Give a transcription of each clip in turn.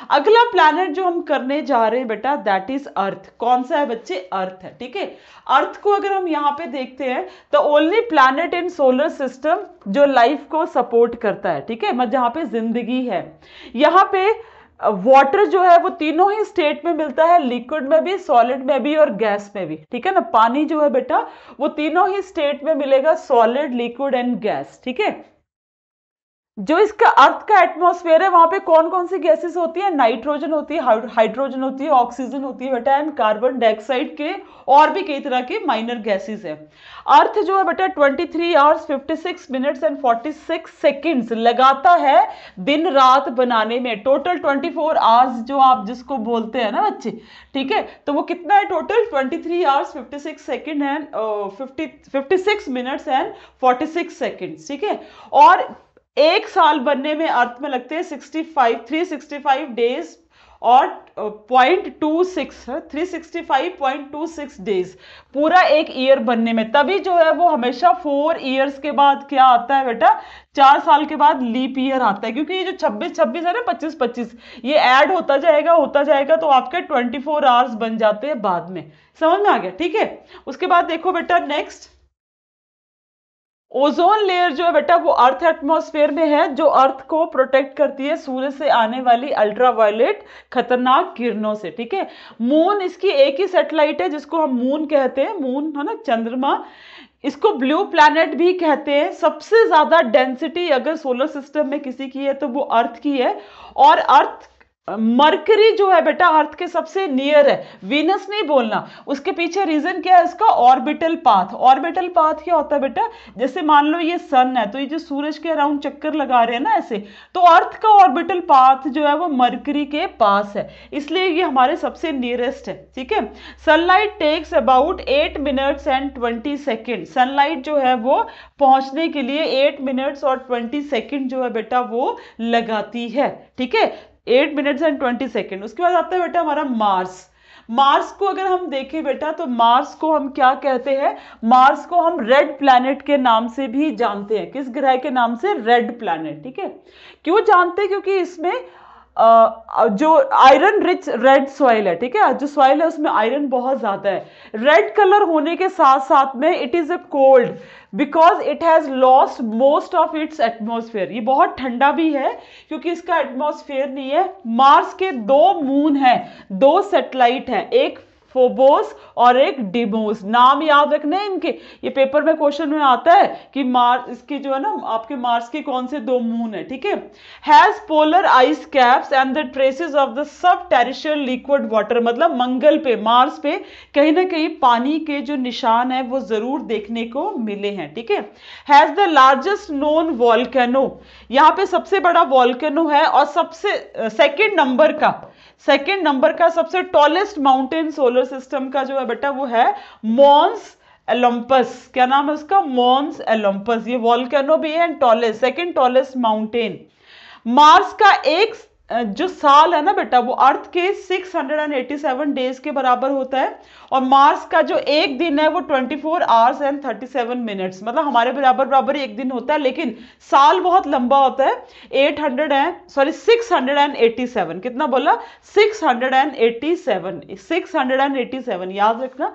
अगला प्लैनेट जो हम करने जा रहे हैं बेटा दैट इज अर्थ। कौन सा है बच्चे? अर्थ है। ठीक है, अर्थ को अगर हम यहाँ पे देखते हैं तो only planet in solar system जो लाइफ को सपोर्ट करता है। ठीक है, मतलब जहाँ पे जिंदगी है। यहाँ पे वाटर जो है वो तीनों ही स्टेट में मिलता है, लिक्विड में भी, सॉलिड में भी और गैस में भी। ठीक है ना, पानी जो है बेटा वो तीनों ही स्टेट में मिलेगा, सॉलिड, लिक्विड एंड गैस। ठीक है, जो इसका अर्थ का एटमॉस्फेयर है वहां पे कौन कौन सी गैसेस होती है? नाइट्रोजन होती है, हाइड्रोजन होती है, ऑक्सीजन होती है बेटा, एंड कार्बन डाइऑक्साइड के और भी कई तरह के माइनर गैसेस है। अर्थ जो है बेटा 23 आवर्स 56 मिनट्स एंड 46 सेकेंड्स लगाता है दिन रात बनाने में। टोटल 24 आवर्स जो आप जिसको बोलते हैं ना बच्चे, ठीक है, तो वो कितना है total? 23 hours 56 second and 56 minutes and 46 seconds. ठीक है, और एक साल बनने में अर्थ में लगते हैं 365 डेज और 365.26 डेज, पूरा एक ईयर बनने में। तभी जो है वो हमेशा 4 ईयर्स के बाद क्या आता है बेटा? 4 साल के बाद लीप ईयर आता है, क्योंकि ये जो 26 है ना, 25 ये ऐड होता जाएगा तो आपके 24 आवर्स बन जाते हैं बाद में। समझ में आ गया? ठीक है, उसके बाद देखो बेटा नेक्स्ट, ओजोन लेयर जो है बेटा वो अर्थ एटमॉस्फेयर में है, जो अर्थ को प्रोटेक्ट करती है सूर्य से आने वाली अल्ट्रावायलेट खतरनाक किरणों से। ठीक है, मून इसकी एक ही सैटेलाइट है जिसको हम मून कहते हैं, मून है ना, चंद्रमा। इसको ब्लू प्लैनेट भी कहते हैं। सबसे ज्यादा डेंसिटी अगर सोलर सिस्टम में किसी की है तो वो अर्थ की है, और अर्थ मरकरी जो है बेटा अर्थ के सबसे नियर है, वीनस नहीं बोलना। उसके पीछे रीजन क्या है? इसका ऑर्बिटल पाथ। ऑर्बिटल पाथ क्या होता है बेटा? जैसे मान लो ये सन है, तो ये जो सूरज के अराउंड चक्कर लगा रहे हैं ना ऐसे, तो अर्थ का ऑर्बिटल पाथ जो है वो मरकरी के पास है, इसलिए ये हमारे सबसे नियरेस्ट है। ठीक है, sunlight takes about 8 minutes and 20 second. Sunlight जो है वो पहुंचने के लिए 8 मिनट्स और 20 सेकेंड जो है बेटा वो लगाती है। ठीक है, 8 मिनट्स एंड 20 सेकेंड। उसके बाद आता है बेटा हमारा मार्स। मार्स को अगर हम देखें बेटा तो मार्स को हम क्या कहते हैं? मार्स को हम रेड प्लैनेट के नाम से भी जानते हैं। किस ग्रह के नाम से? Red planet. ठीक है, क्यों जानते हैं? क्योंकि इसमें जो आयरन रिच रेड सॉइल है, ठीक है, जो सॉइल है उसमें आयरन बहुत ज्यादा है। रेड कलर होने के साथ साथ में it is a cold because it has lost most of its atmosphere. ये बहुत ठंडा भी है क्योंकि इसका एटमॉस्फेयर नहीं है। मार्स के 2 मून हैं, 2 सैटेलाइट हैं, एक फोबोस और एक डिमोस। नाम याद रखने इनके, ये पेपर में क्वेश्चन में आता है कि मार्स इसके जो है ना आपके मार्स के कौन से 2 मून है। ठीक है, has polar ice caps and the traces of the sub terrestrial liquid water. मतलब मंगल पे, मार्स पे कहीं ना कहीं पानी के जो निशान है वो जरूर देखने को मिले हैं। ठीक है, has the largest known volcano. यहाँ पे सबसे बड़ा वॉल्केनो है, और सबसे सेकेंड नंबर का सबसे टॉलेस्ट माउंटेन सोलर सिस्टम का जो है बेटा वो है मॉन्स ओलंपस। क्या नाम है उसका? Mons Olympus. ये वॉल्केनो भी है and tallest, second tallest mountain. Mars का एक जो साल है ना बेटा वो अर्थ के 687 डेज के बराबर होता है, और मार्स का जो एक दिन है वो 24 आवर्स एंड 37 मिनट्स, मतलब हमारे बराबर एक दिन होता है, लेकिन साल बहुत लंबा होता है। 687, कितना बोला? 687 याद रखना।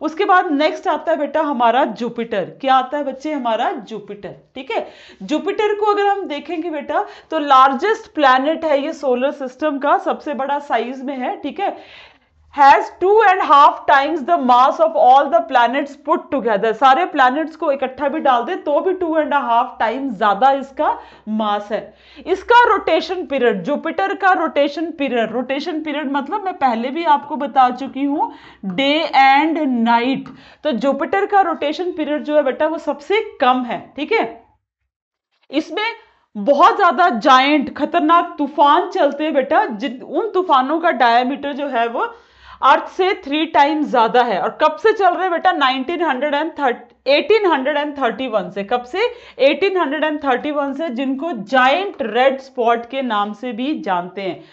उसके बाद नेक्स्ट आता है बेटा हमारा जुपिटर। क्या आता है बच्चे? हमारा जुपिटर। ठीक है, जुपिटर को अगर हम देखेंगे बेटा तो लार्जेस्ट प्लैनेट है ये सोलर सिस्टम का, सबसे बड़ा साइज में है। ठीक है, has 2.5 times the mass of all the planets put together. सारे प्लैनेट्स को इकट्ठा भी डाल दे तो भी 2.5 टाइम्स ज्यादा इसका मास है। इसका रोटेशन पीरियड, जुपिटर का रोटेशन पीरियड मतलब मैं पहले भी आपको बता चुकी हूं, डे एंड नाइट। तो जुपिटर का रोटेशन पीरियड जो है बेटा वो सबसे कम है। ठीक है, इसमें बहुत ज्यादा जायंट खतरनाक तूफान चलते हैं बेटा, उन तूफानों का डायमीटर जो है वो अर्थ से 3 टाइम्स ज्यादा है। और कब से चल रहे हैं बेटा? 1831 से। कब से? 1831 से, जिनको जायंट रेड स्पॉट के नाम से भी जानते हैं,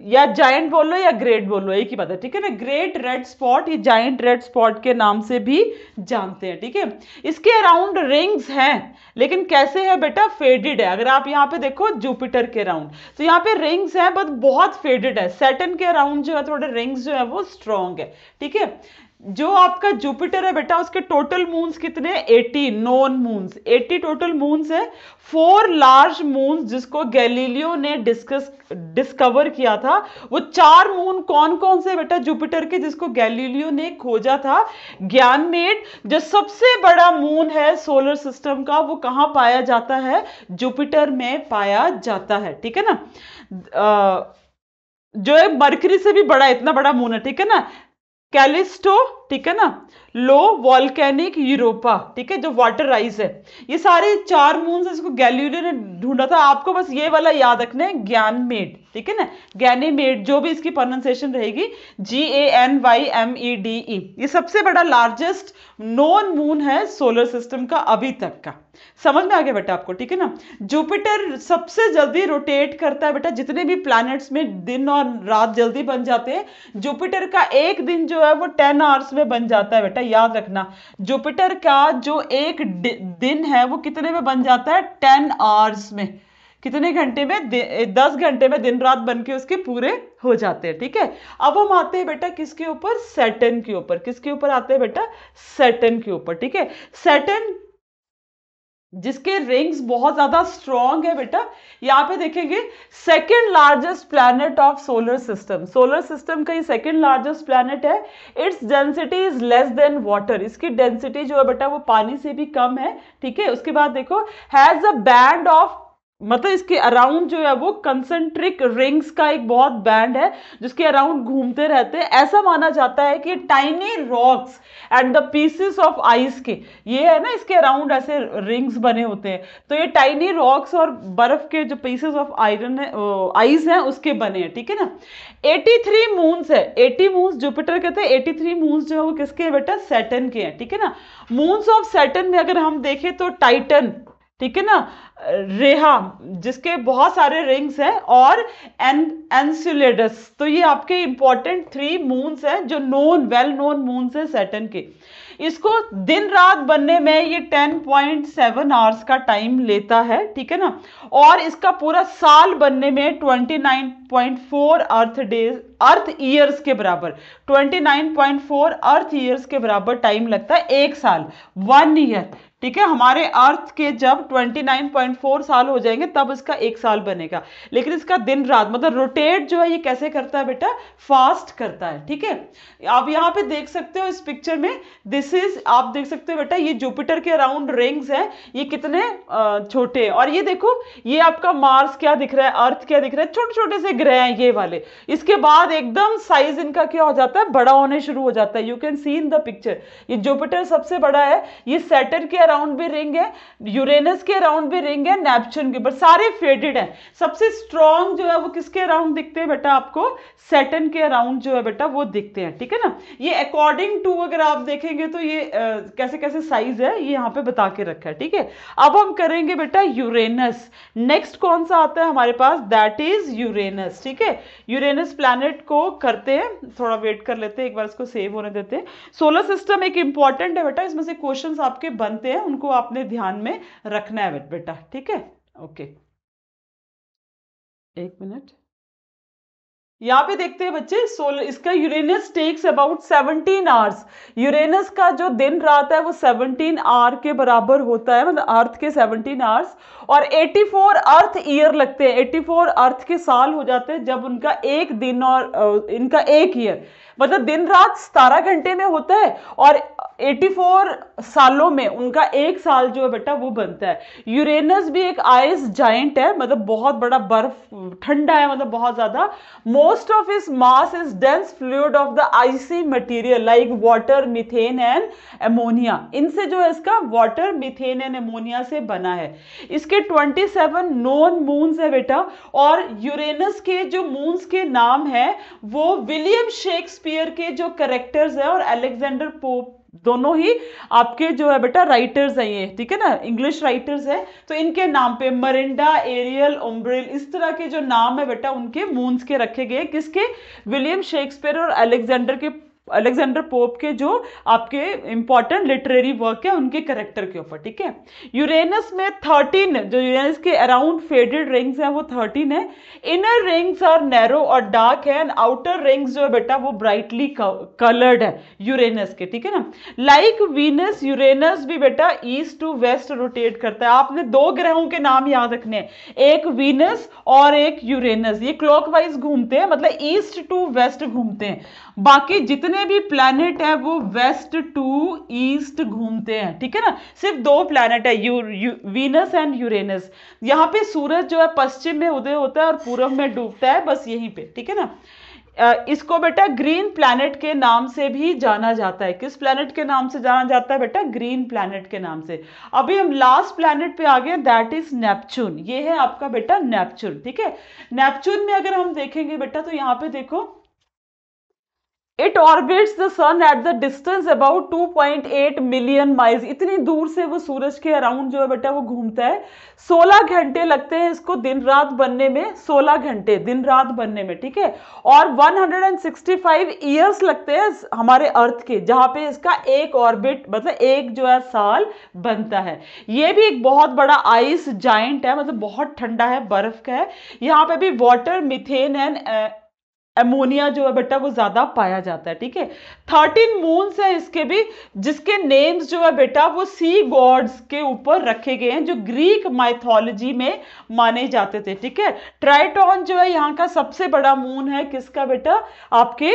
या जायंट बोलो या ग्रेट बोलो, एक ही बात है। ठीक है ना, ग्रेट रेड स्पॉट, ये जायंट रेड स्पॉट के नाम से भी जानते हैं। ठीक है, इसके अराउंड रिंग्स हैं, लेकिन कैसे है बेटा, फेडेड है। अगर आप यहाँ पे देखो जुपिटर के अराउंड, तो यहाँ पे रिंग्स हैं बट बहुत फेडेड है। सैटर्न के अराउंड जो है थोड़े रिंग्स जो है वो स्ट्रॉन्ग है, ठीक है। जो आपका जुपिटर है बेटा, उसके टोटल मून्स कितने, 80 नोन मून्स, 80 टोटल मून्स है। 4 लार्ज मून्स जिसको गैलीलियो ने डिस्कवर किया था, वो 4 मून कौन कौन से बेटा जुपिटर के, जिसको गैलीलियो ने खोजा था। गैनमेड जो सबसे बड़ा मून है सोलर सिस्टम का, वो कहां पाया जाता है, जुपिटर में पाया जाता है, ठीक है ना। जो है मरकरी से भी बड़ा, इतना बड़ा मून है, ठीक है ना। कैलिस्टो, ठीक है ना। लो वॉल्केनिक यूरोपा, ठीक है, जो वाटर राइज है। ये सारे 4 मून्स इसको गैलीलियो ने ढूंढा था। आपको बस ये वाला याद रखना है, गैनमेड, ठीक है ना, गैनीमेड, जो भी इसकी प्रोनाउंसिएशन रहेगी, GANYMEDE। ये सबसे बड़ा लार्जेस्ट नोन मून है सोलर सिस्टम का अभी तक का। समझ में आ गया बेटा आपको, ठीक है ना। जुपिटर सबसे जल्दी रोटेट करता है बेटा, जितने भी प्लैनेट्स में दिन और रात जल्दी बन जाते हैं, जुपिटर का एक दिन जो है वो 10 आवर्स में बन जाता है बेटा, याद रखना। जुपिटर का जो एक दिन है वो कितने में बन जाता है, 10 आवर्स में। कितने घंटे में, 10 घंटे में दिन रात बन के उसके पूरे हो जाते हैं, ठीक है। अब हम आते हैं बेटा किसके ऊपर, सैटर्न के ऊपर। किसके ऊपर आते हैं बेटा, सैटर्न के ऊपर, ठीक है। सैटर्न जिसके रिंग्स बहुत ज्यादा स्ट्रॉन्ग है बेटा, यहां पे देखेंगे second largest planet of solar system. Solar system का ये सेकेंड लार्जेस्ट प्लैनेट है। Its density is less than water. इसकी डेंसिटी जो है बेटा वो पानी से भी कम है, ठीक है। उसके बाद देखो, हैज अ बैंड ऑफ, मतलब इसके अराउंड जो है वो कंसेंट्रिक रिंग्स का एक बहुत बैंड है जिसके अराउंड घूमते रहते हैं। ऐसा माना जाता है कि tiny rocks and the pieces of ice के, ये है ना, इसके अराउंड ऐसे रिंग्स बने होते हैं। तो ये टाइनी रॉक्स और बर्फ के जो पीसेस ऑफ आयरन है, आइस हैं, उसके बने हैं, ठीक है ना। 83 मून्स है, 80 मून्स जुपिटर के थे, 83 मून्स जो है वो किसके हैं बेटा, सैटर्न के हैं, ठीक है ना। मून्स ऑफ सैटर्न में अगर हम देखें तो टाइटन, ठीक है ना, रेहा जिसके बहुत सारे रिंग्स हैं, और एनसेलेडस। तो ये आपके इंपॉर्टेंट 3 मून्स हैं जो वेल नोन मून्स है सैटर्न के। इसको दिन रात बनने में ये 10.7 आवर्स का टाइम लेता है, ठीक है ना। और इसका पूरा साल बनने में 29.4 अर्थ ईयर्स के बराबर, 29.4 अर्थ ईयर्स के बराबर टाइम लगता है, एक साल, 1 ईयर, ठीक है। हमारे अर्थ के जब 29.4 साल हो जाएंगे तब इसका एक साल बनेगा। लेकिन इसका दिन रात मतलब रोटेट जो है ये कैसे करता है बेटा, फास्ट करता है, ठीक है। आप यहाँ पे देख सकते हो इस पिक्चर में, दिस इज, आप देख सकते हो बेटा ये जुपिटर के अराउंड रिंग्स है, ये कितने छोटे हैं। और ये देखो, ये आपका मार्स क्या दिख रहा है, अर्थ क्या दिख रहा है, छोटे छोटे से ग्रह हैं ये वाले। इसके बाद एकदम साइज इनका क्या हो जाता है, बड़ा होने शुरू हो जाता है। You can see in the picture, ये जुपिटर सबसे बड़ा है, ये सैटर्न के अराउंड भी रिंग है, यूरेनस के अराउंड भी रिंग है, नेपच्यून के ऊपर, सारे फेडेड हैं। सबसे स्ट्रॉन्ग जो है वो किसके अराउंड दिखते हैं बेटा, आपको सैटर्न के अराउंड जो है बेटा वो दिखते हैं, ठीक है ना। ये अकॉर्डिंग टू अगर आप देखेंगे तो ये कैसे कैसे साइज है ये यहाँ पे बता के रखा है, ठीक है। अब हम करेंगे बेटा यूरेनस। नेक्स्ट कौन सा आता है हमारे पास, दैट इज यूरेनस, ठीक है। यूरेनस प्लैनेट को करते हैं, थोड़ा वेट कर लेते हैं, एक बार इसको सेव होने देते हैं। सोलर सिस्टम एक इंपॉर्टेंट है बेटा, इसमें से क्वेश्चंस आपके बनते हैं, उनको आपने ध्यान में रखना है बेटा, ठीक है। ओके, एक मिनट, यहां पे देखते हैं बच्चे, सोलर इसका Uranus takes about 17 hours. Uranus का जो दिन रात है वो 17 आवर के बराबर होता है, मतलब अर्थ के 17 आवर्स। और 84 अर्थ ईयर लगते हैं, 84 अर्थ के साल हो जाते हैं जब उनका एक दिन और इनका एक ईयर, मतलब दिन रात 17 घंटे में होता है, और 84 सालों में उनका एक साल जो है बेटा वो बनता है। यूरेनस भी एक आइस जाइंट है, मतलब बहुत बड़ा, बर्फ ठंडा है, मतलब बहुत ज्यादा। Most of its mass is dense fluid of the icy material like water, methane and ammonia. इनसे जो है इसका वाटर, मीथेन एंड एमोनिया से बना है। इसके 27 नोन मून्स है बेटा, और यूरेनस के जो मून्स के नाम है वो विलियम शेक्सपियर के जो कैरेक्टर्स है और अलेक्जेंडर पोप, दोनों ही आपके जो है बेटा राइटर्स हैं ये, ठीक है ना, इंग्लिश राइटर्स हैं। तो इनके नाम पे मरिंडा, एरियल, उम्ब्रिल, इस तरह के जो नाम है बेटा उनके मून्स के रखे गए। किसके, विलियम शेक्सपियर और अलेक्जेंडर के अलेक्जेंडर पोप के जो आपके इंपॉर्टेंट लिटरेरी वर्क है उनके करेक्टर के ऊपर, ठीक है। यूरेनस में 13, जो यूरेनस के अराउंड फेडेड रिंग्स हैं वो 13 है। इनर रिंग्स आर नैरो और डार्क है, एंड आउटर रिंग्स जो है बेटा वो ब्राइटली कलर्ड है यूरेनस के, ठीक है ना। लाइक वीनस, यूरेनस भी बेटा ईस्ट टू वेस्ट रोटेट करता है। आपने दो ग्रहों के नाम याद रखने हैं, एक वीनस और एक यूरेनस। ये क्लॉकवाइज घूमते हैं, मतलब ईस्ट टू वेस्ट घूमते हैं। बाकी जितने भी प्लैनेट है वो वेस्ट टू ईस्ट घूमते हैं, ठीक है ना। सिर्फ दो प्लैनेट है, वीनस एंड यूरेनस। यहां पे सूरज जो है पश्चिम में उदय होता है और पूर्व में डूबता है, बस यहीं पे, ठीक है ना। इसको बेटा ग्रीन प्लैनेट के नाम से भी जाना जाता है। किस प्लैनेट के नाम से जाना जाता है बेटा? ग्रीन प्लैनेट के नाम से। अभी हम लास्ट प्लैनेट पे आ गए, दैट इज नेपच्यून। ये है आपका बेटा नेपच्यून, ठीक है। नेपच्यून में अगर हम देखेंगे बेटा तो यहां पे देखो, it orbits the sun at the distance about 2.8 million miles. इतनी दूर से वो सूरज के अराउंड जो है बेटा वो घूमता है। 16 घंटे लगते हैं इसको दिन रात बनने में, 16 घंटे दिन रात बनने में, ठीक है। और 165 ईयर्स लगते हैं हमारे अर्थ के, जहां पे इसका एक ऑर्बिट मतलब एक जो है साल बनता है। ये भी एक बहुत बड़ा आइस जाइंट है, मतलब बहुत ठंडा है, बर्फ का है। यहाँ पे भी वाटर, मिथेन एंड एमोनिया जो है बेटा वो ज्यादा पाया जाता है, ठीक है। 13 मून्स है इसके भी, जिसके नेम्स जो है बेटा वो सी गॉड्स के ऊपर रखे गए हैं, जो ग्रीक माइथोलॉजी में माने जाते थे, ठीक है। ट्राइटॉन जो है यहाँ का सबसे बड़ा मून है, किसका बेटा? आपके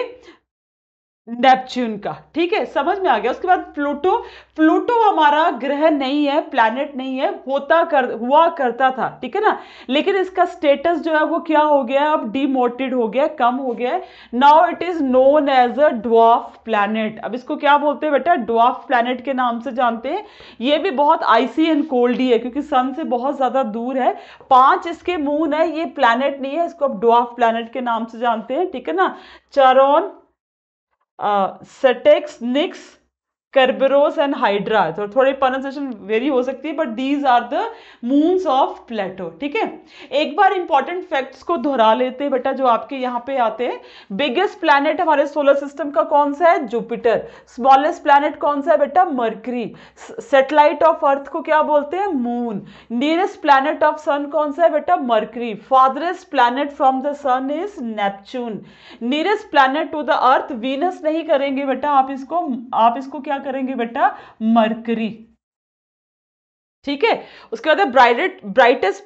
नेपच्यून का, ठीक है, समझ में आ गया। उसके बाद प्लूटो। प्लूटो हमारा ग्रह नहीं है, प्लैनेट नहीं है, हुआ करता था, ठीक है ना। लेकिन इसका स्टेटस जो है वो क्या हो गया, अब डिमोटेड हो गया, कम हो गया। Now it is known as a dwarf planet. अब इसको क्या बोलते हैं बेटा? ड्वार्फ प्लैनेट के नाम से जानते हैं। ये भी बहुत आइसी एंड कोल्ड ही है, क्योंकि सन से बहुत ज्यादा दूर है। 5 इसके मून है, ये प्लैनेट नहीं है, इसको अब ड्वार्फ प्लैनेट के नाम से जानते हैं, ठीक है ना। Charon, Styx, Nix, Kerberos and Hydra. तो थोड़ी प्रोनाउंसिएशन वेरी हो सकती है, but these are the moons of Pluto, ठीक है। एक बार इंपॉर्टेंट फैक्ट्स को दोहरा लेते हैं बेटा, जो आपके यहाँ पे आते हैं। बिगेस्ट प्लैनेट हमारे सोलर सिस्टम का कौन सा है? जुपिटर। स्मॉलेस्ट प्लैनेट कौन सा है बेटा? मर्करी। सैटेलाइट ऑफ अर्थ को क्या बोलते हैं? Moon. Nearest planet of sun कौन सा है बेटा? Mercury. Farthest planet from the sun is Neptune. Nearest planet to the earth, Venus नहीं करेंगे बेटा, आप इसको क्या करेंगे बेटा? मरकरी, ठीक है। उसके बाद brightest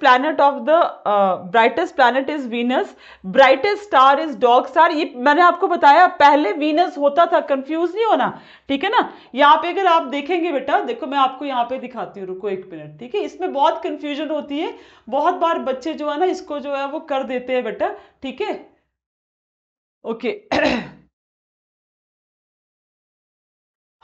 planet is Venus. Brightest star is dog star. ये मैंने आपको बताया, पहले वीनस होता था, कंफ्यूज नहीं होना, ठीक है ना। यहाँ पे अगर आप देखेंगे बेटा, देखो मैं आपको यहाँ पे दिखाती हूँ, रुको 1 मिनट, ठीक है। इसमें बहुत कंफ्यूजन होती है, बहुत बार बच्चे जो है ना इसको जो है वो कर देते हैं बेटा, ठीक है, ओके।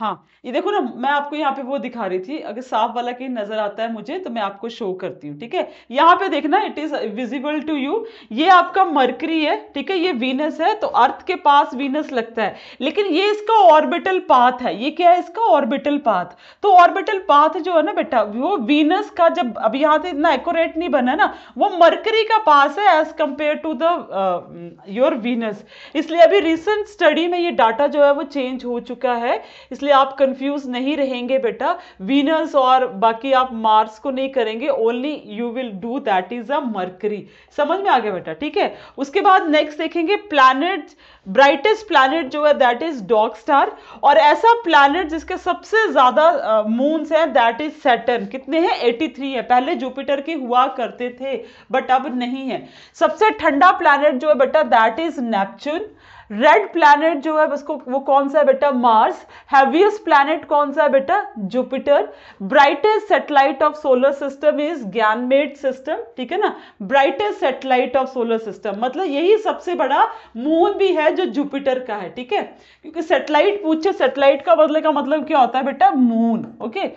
हाँ, ये देखो ना, मैं आपको यहाँ पे वो दिखा रही थी, अगर साफ वाला कहीं नजर आता है मुझे तो मैं आपको शो करती हूँ, ठीक है। यहाँ पे देखना, it is visible to you. ये आपका मरकरी है, ठीक है, ये वीनस है, तो अर्थ के पास वीनस लगता है, लेकिन ये इसका ऑर्बिटल पाथ है। ये क्या है? इसका ऑर्बिटल पाथ। तो ऑर्बिटल पाथ जो है ना बेटा, वो वीनस का, जब अब यहाँ से इतना एक्यूरेट नहीं बना ना, वो मरकरी का पास है as compare to the your Venus. इसलिए अभी रिसेंट स्टडी में ये डाटा जो है वो चेंज हो चुका है, इसलिए आप कंफ्यूज नहीं रहेंगे बेटा। वीनस और बाकी आप मार्स को नहीं करेंगे, only you will do that is a mercury. समझ में आ गया बेटा, ठीक है। उसके बाद नेक्स्ट देखेंगे प्लैनेट। ब्राइटेस्ट प्लैनेट जो है दैट इज डॉग स्टार, और ऐसा प्लैनेट जिसके सबसे ज्यादा मून्स हैं दैट इज सैटर्न। कितने हैं? 83 है। पहले जुपिटर के हुआ करते थे, बट अब नहीं है। सबसे ठंडा प्लैनेट जो है बेटा that is Neptune. Red planet जो है उसको, वो कौन सा है बेटा? मार्स। हैवीएस्ट प्लैनेट कौन सा है बेटा? Jupiter. Brightest satellite of solar system is Ganymede system, ठीक है ना। Brightest satellite of solar system मतलब यही सबसे बड़ा मून भी है जो जुपिटर का है, ठीक है। क्योंकि सैटेलाइट पूछे, सैटेलाइट का मतलब क्या होता है बेटा? Moon, okay.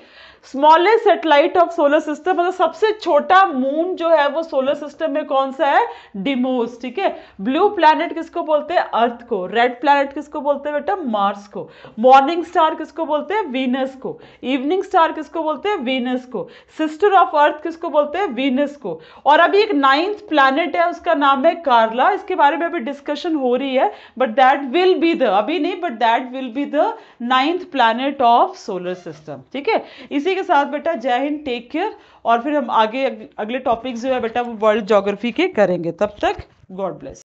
Smallest satellite of solar system, मतलब सबसे छोटा मून जो है वो सोलर सिस्टम में कौन सा है, डिमोस, ठीक है। ब्लू प्लैनेट किसको बोलते हैं, अर्थ को। रेड प्लैनेट किसको बोलते हैं बेटा, मार्स को। मॉर्निंग स्टार किसको बोलते हैं, वीनस को। इवनिंग स्टार किसको बोलते हैं, वीनस को। सिस्टर ऑफ अर्थ किसको बोलते हैं, वीनस को। और अभी एक 9th प्लैनेट है, उसका नाम है कार्ला, इसके बारे में अभी डिस्कशन हो रही है, but that will be the, अभी नहीं, but that will be the 9th planet of solar system, ठीक है। इसी के साथ बेटा जय हिंद, टेक केयर, और फिर हम आगे अगले टॉपिक्स जो है बेटा वो वर्ल्ड ज्योग्राफी के करेंगे। तब तक गॉड ब्लेस।